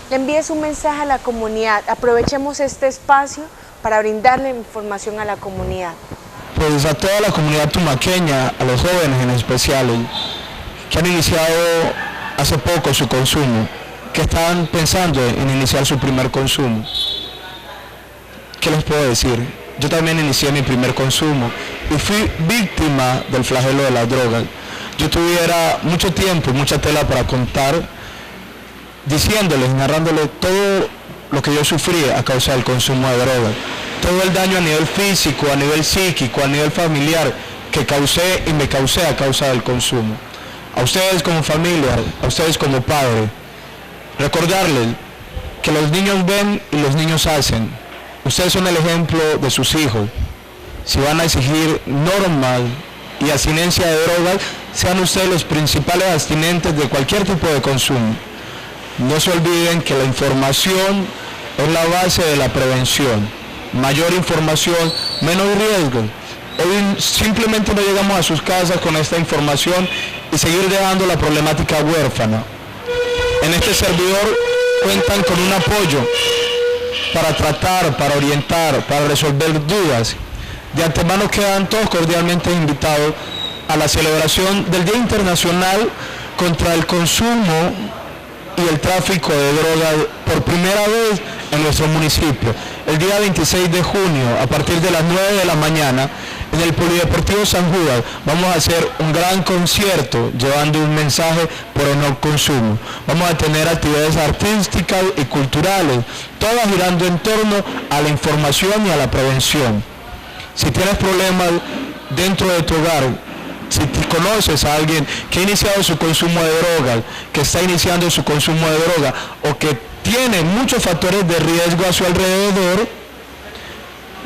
le envíes un mensaje a la comunidad. Aprovechemos este espacio para brindarle información a la comunidad. Pues a toda la comunidad tumaqueña, a los jóvenes en especial, que han iniciado hace poco su consumo, que están pensando en iniciar su primer consumo. ¿Qué les puedo decir? Yo también inicié mi primer consumo y fui víctima del flagelo de las drogas. Yo tuviera mucho tiempo, mucha tela para contar, diciéndoles, narrándoles todo lo que yo sufrí a causa del consumo de drogas. Todo el daño a nivel físico, a nivel psíquico, a nivel familiar que causé y me causé a causa del consumo. A ustedes como familia, a ustedes como padres, recordarles que los niños ven y los niños hacen. Ustedes son el ejemplo de sus hijos. Si van a exigir normas y abstinencia de drogas, sean ustedes los principales abstinentes de cualquier tipo de consumo. No se olviden que la información es la base de la prevención. Mayor información, menos riesgo. Hoy simplemente no llegamos a sus casas con esta información y seguir dejando la problemática huérfana. En este servidor cuentan con un apoyo para tratar, para orientar, para resolver dudas. De antemano quedan todos cordialmente invitados a la celebración del Día Internacional contra el Consumo y el Tráfico de Drogas por primera vez en nuestro municipio. El día 26 de junio, a partir de las 9 de la mañana, en el Polideportivo San Judas, vamos a hacer un gran concierto llevando un mensaje por el no consumo. Vamos a tener actividades artísticas y culturales, todas girando en torno a la información y a la prevención. Si tienes problemas dentro de tu hogar, si conoces a alguien que ha iniciado su consumo de drogas, que está iniciando su consumo de droga o que tiene muchos factores de riesgo a su alrededor,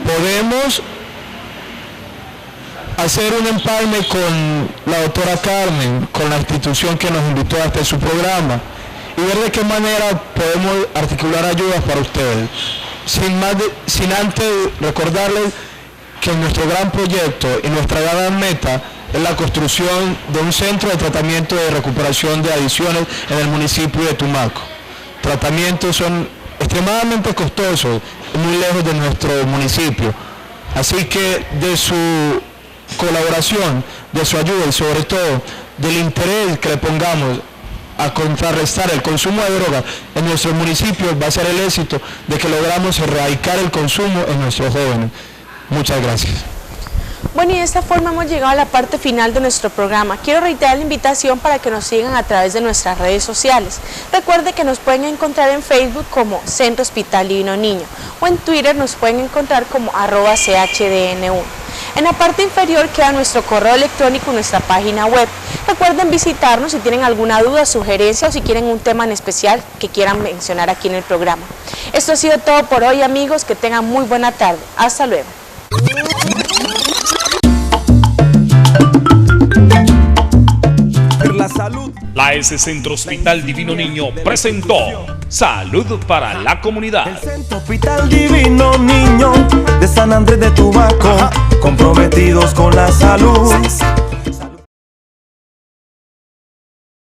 podemos hacer un empalme con la doctora Carmen, con la institución que nos invitó a este su programa y ver de qué manera podemos articular ayudas para ustedes. Sin antes recordarles que nuestro gran proyecto y nuestra gran meta es la construcción de un centro de tratamiento y de recuperación de adicciones en el municipio de Tumaco. Tratamientos son extremadamente costosos y muy lejos de nuestro municipio. Así que de su colaboración, de su ayuda y sobre todo del interés que le pongamos a contrarrestar el consumo de drogas en nuestro municipio va a ser el éxito de que logramos erradicar el consumo en nuestros jóvenes. Muchas gracias. Bueno, y de esta forma hemos llegado a la parte final de nuestro programa. Quiero reiterar la invitación para que nos sigan a través de nuestras redes sociales. Recuerde que nos pueden encontrar en Facebook como Centro Hospital Divino Niño o en Twitter nos pueden encontrar como @CHDN1. En la parte inferior queda nuestro correo electrónico y nuestra página web. Recuerden visitarnos si tienen alguna duda, sugerencia o si quieren un tema en especial que quieran mencionar aquí en el programa. Esto ha sido todo por hoy, amigos. Que tengan muy buena tarde. Hasta luego. La S Centro Hospital Divino Niño presentó Salud para la Comunidad. El Centro Hospital Divino Niño de San Andrés de Tumaco, comprometidos con la salud.